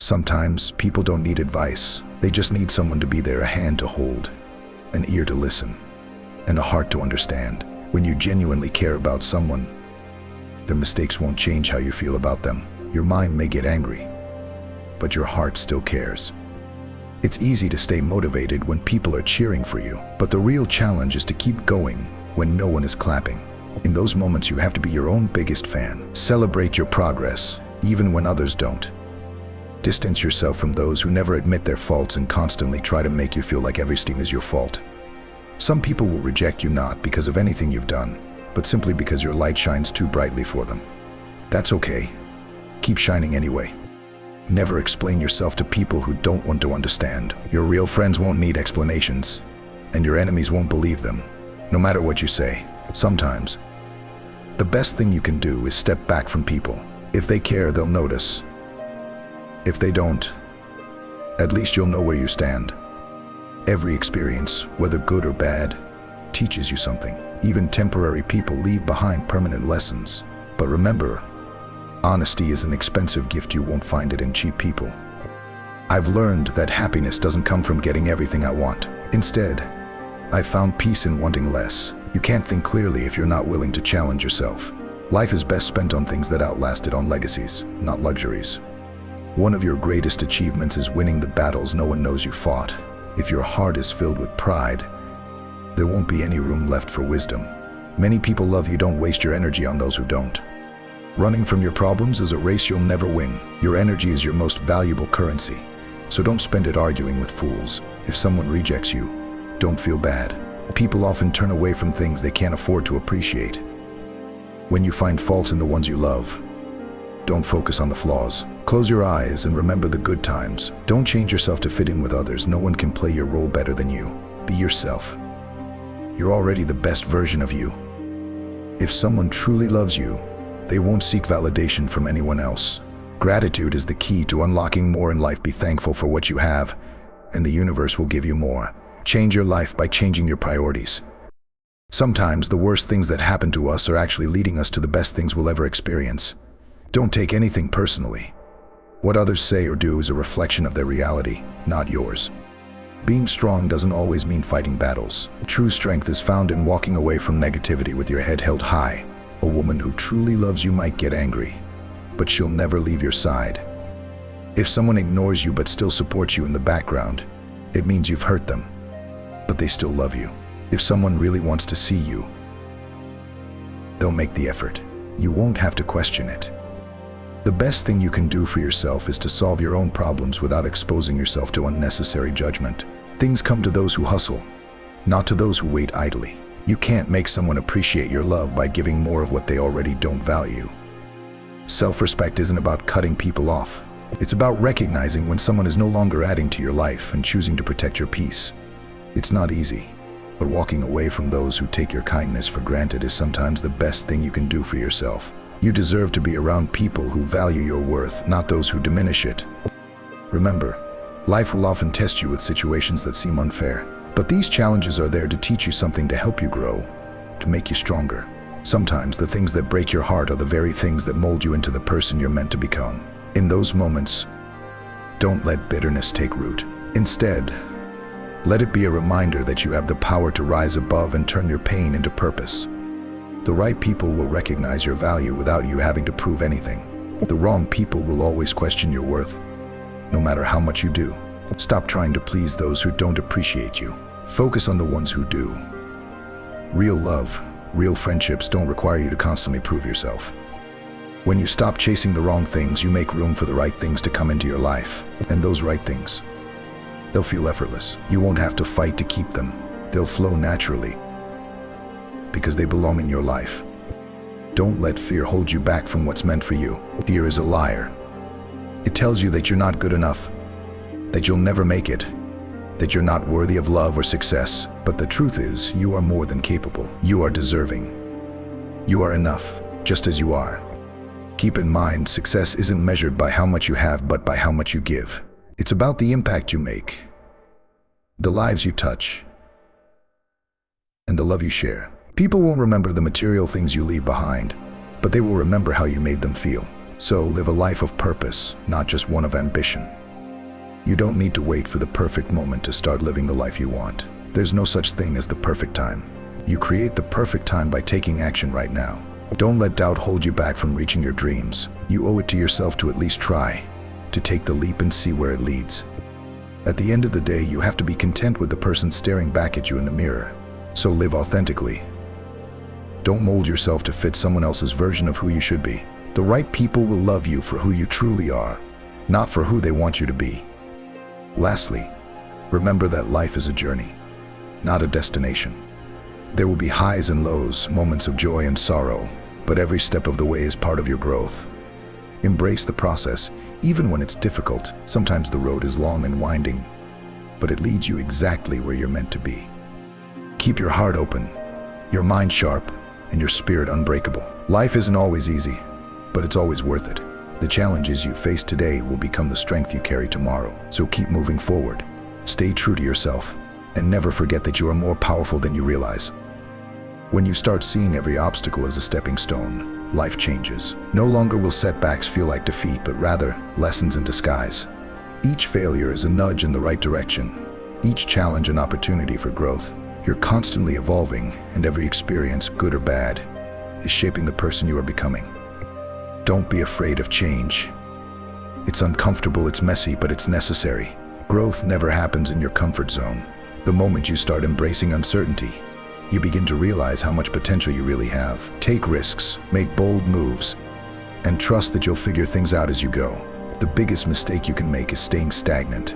Sometimes people don't need advice. They just need someone to be there, a hand to hold, an ear to listen, and a heart to understand. When you genuinely care about someone, their mistakes won't change how you feel about them. Your mind may get angry, but your heart still cares. It's easy to stay motivated when people are cheering for you, but the real challenge is to keep going when no one is clapping. In those moments, you have to be your own biggest fan. Celebrate your progress, even when others don't. Distance yourself from those who never admit their faults and constantly try to make you feel like everything is your fault. Some people will reject you not because of anything you've done, but simply because your light shines too brightly for them. That's okay. Keep shining anyway. Never explain yourself to people who don't want to understand. Your real friends won't need explanations, and your enemies won't believe them, no matter what you say. Sometimes, the best thing you can do is step back from people. If they care, they'll notice. If they don't, at least you'll know where you stand. Every experience, whether good or bad, teaches you something. Even temporary people leave behind permanent lessons. But remember, honesty is an expensive gift. You won't find it in cheap people. I've learned that happiness doesn't come from getting everything I want. Instead, I've found peace in wanting less. You can't think clearly if you're not willing to challenge yourself. Life is best spent on things that outlast it, on legacies, not luxuries. One of your greatest achievements is winning the battles no one knows you fought. If your heart is filled with pride, there won't be any room left for wisdom. Many people love you. Don't waste your energy on those who don't. Running from your problems is a race you'll never win. Your energy is your most valuable currency, so don't spend it arguing with fools. If someone rejects you, don't feel bad. People often turn away from things they can't afford to appreciate. When you find faults in the ones you love, don't focus on the flaws. Close your eyes and remember the good times. Don't change yourself to fit in with others. No one can play your role better than you. Be yourself. You're already the best version of you. If someone truly loves you, they won't seek validation from anyone else. Gratitude is the key to unlocking more in life. Be thankful for what you have, and the universe will give you more. Change your life by changing your priorities. Sometimes the worst things that happen to us are actually leading us to the best things we'll ever experience. Don't take anything personally. What others say or do is a reflection of their reality, not yours. Being strong doesn't always mean fighting battles. True strength is found in walking away from negativity with your head held high. A woman who truly loves you might get angry, but she'll never leave your side. If someone ignores you but still supports you in the background, it means you've hurt them, but they still love you. If someone really wants to see you, they'll make the effort. You won't have to question it. The best thing you can do for yourself is to solve your own problems without exposing yourself to unnecessary judgment. Things come to those who hustle, not to those who wait idly. You can't make someone appreciate your love by giving more of what they already don't value. Self-respect isn't about cutting people off. It's about recognizing when someone is no longer adding to your life and choosing to protect your peace. It's not easy, but walking away from those who take your kindness for granted is sometimes the best thing you can do for yourself. You deserve to be around people who value your worth, not those who diminish it. Remember, life will often test you with situations that seem unfair. But these challenges are there to teach you something, to help you grow, to make you stronger. Sometimes the things that break your heart are the very things that mold you into the person you're meant to become. In those moments, don't let bitterness take root. Instead, let it be a reminder that you have the power to rise above and turn your pain into purpose. The right people will recognize your value without you having to prove anything. The wrong people will always question your worth, no matter how much you do. Stop trying to please those who don't appreciate you. Focus on the ones who do. Real love, real friendships don't require you to constantly prove yourself. When you stop chasing the wrong things, you make room for the right things to come into your life. And those right things, they'll feel effortless. You won't have to fight to keep them. They'll flow naturally because they belong in your life. Don't let fear hold you back from what's meant for you. Fear is a liar. It tells you that you're not good enough, that you'll never make it, that you're not worthy of love or success. But the truth is, you are more than capable. You are deserving. You are enough, just as you are. Keep in mind, success isn't measured by how much you have, but by how much you give. It's about the impact you make, the lives you touch, and the love you share. People won't remember the material things you leave behind, but they will remember how you made them feel. So live a life of purpose, not just one of ambition. You don't need to wait for the perfect moment to start living the life you want. There's no such thing as the perfect time. You create the perfect time by taking action right now. Don't let doubt hold you back from reaching your dreams. You owe it to yourself to at least try, to take the leap and see where it leads. At the end of the day, you have to be content with the person staring back at you in the mirror. So live authentically. Don't mold yourself to fit someone else's version of who you should be. The right people will love you for who you truly are, not for who they want you to be. Lastly, remember that life is a journey, not a destination. There will be highs and lows, moments of joy and sorrow, but every step of the way is part of your growth. Embrace the process, even when it's difficult. Sometimes the road is long and winding, but it leads you exactly where you're meant to be. Keep your heart open, your mind sharp, and your spirit unbreakable. Life isn't always easy, but it's always worth it. The challenges you face today will become the strength you carry tomorrow. So keep moving forward, stay true to yourself, and never forget that you are more powerful than you realize. When you start seeing every obstacle as a stepping stone, life changes. No longer will setbacks feel like defeat, but rather lessons in disguise. Each failure is a nudge in the right direction, each challenge an opportunity for growth. You're constantly evolving, and every experience, good or bad, is shaping the person you are becoming. Don't be afraid of change. It's uncomfortable, it's messy, but it's necessary. Growth never happens in your comfort zone. The moment you start embracing uncertainty, you begin to realize how much potential you really have. Take risks, make bold moves, and trust that you'll figure things out as you go. The biggest mistake you can make is staying stagnant,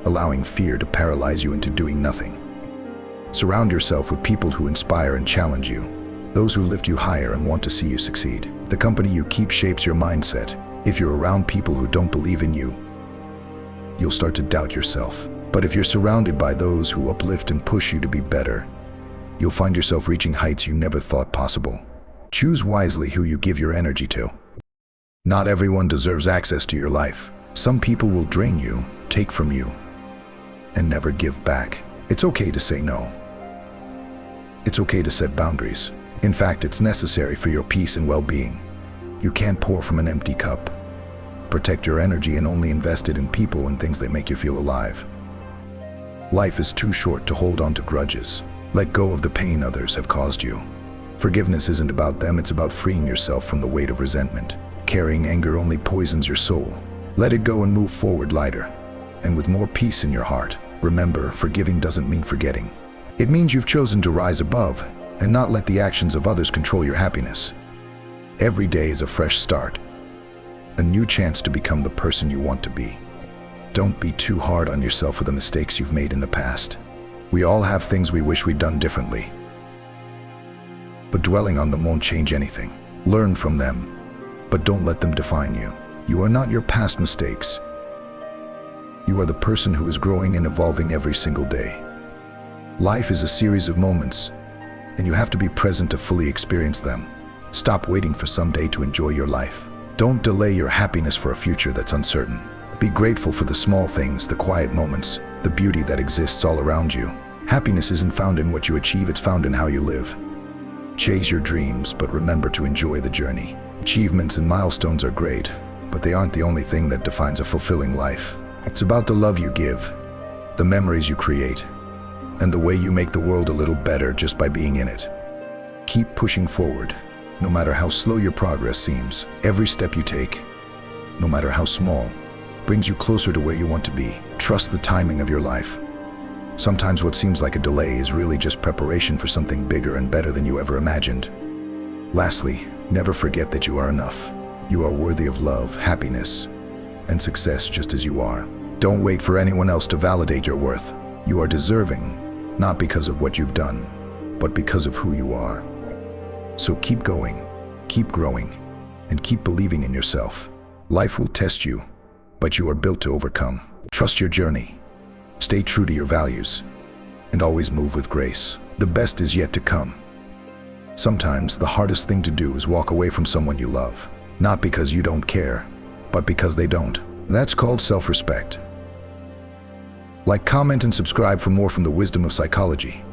allowing fear to paralyze you into doing nothing. Surround yourself with people who inspire and challenge you, those who lift you higher and want to see you succeed. The company you keep shapes your mindset. If you're around people who don't believe in you, you'll start to doubt yourself. But if you're surrounded by those who uplift and push you to be better, you'll find yourself reaching heights you never thought possible. Choose wisely who you give your energy to. Not everyone deserves access to your life. Some people will drain you, take from you, and never give back. It's okay to say no. It's okay to set boundaries. In fact, it's necessary for your peace and well-being. You can't pour from an empty cup. Protect your energy and only invest it in people and things that make you feel alive. Life is too short to hold on to grudges. Let go of the pain others have caused you. Forgiveness isn't about them, it's about freeing yourself from the weight of resentment. Carrying anger only poisons your soul. Let it go and move forward lighter, and with more peace in your heart. Remember, forgiving doesn't mean forgetting. It means you've chosen to rise above and not let the actions of others control your happiness. Every day is a fresh start, a new chance to become the person you want to be. Don't be too hard on yourself for the mistakes you've made in the past. We all have things we wish we'd done differently, but dwelling on them won't change anything. Learn from them, but don't let them define you. You are not your past mistakes. You are the person who is growing and evolving every single day. Life is a series of moments, and you have to be present to fully experience them. Stop waiting for someday to enjoy your life. Don't delay your happiness for a future that's uncertain. Be grateful for the small things, the quiet moments, the beauty that exists all around you. Happiness isn't found in what you achieve, it's found in how you live. Chase your dreams, but remember to enjoy the journey. Achievements and milestones are great, but they aren't the only thing that defines a fulfilling life. It's about the love you give, the memories you create, and the way you make the world a little better just by being in it. Keep pushing forward, no matter how slow your progress seems. Every step you take, no matter how small, brings you closer to where you want to be. Trust the timing of your life. Sometimes what seems like a delay is really just preparation for something bigger and better than you ever imagined. Lastly, never forget that you are enough. You are worthy of love, happiness, and success just as you are. Don't wait for anyone else to validate your worth. You are deserving, not because of what you've done, but because of who you are. So keep going, keep growing, and keep believing in yourself. Life will test you, but you are built to overcome. Trust your journey, stay true to your values, and always move with grace. The best is yet to come. Sometimes the hardest thing to do is walk away from someone you love, not because you don't care, but because they don't. That's called self-respect. Like, comment, and subscribe for more from the wisdom of psychology.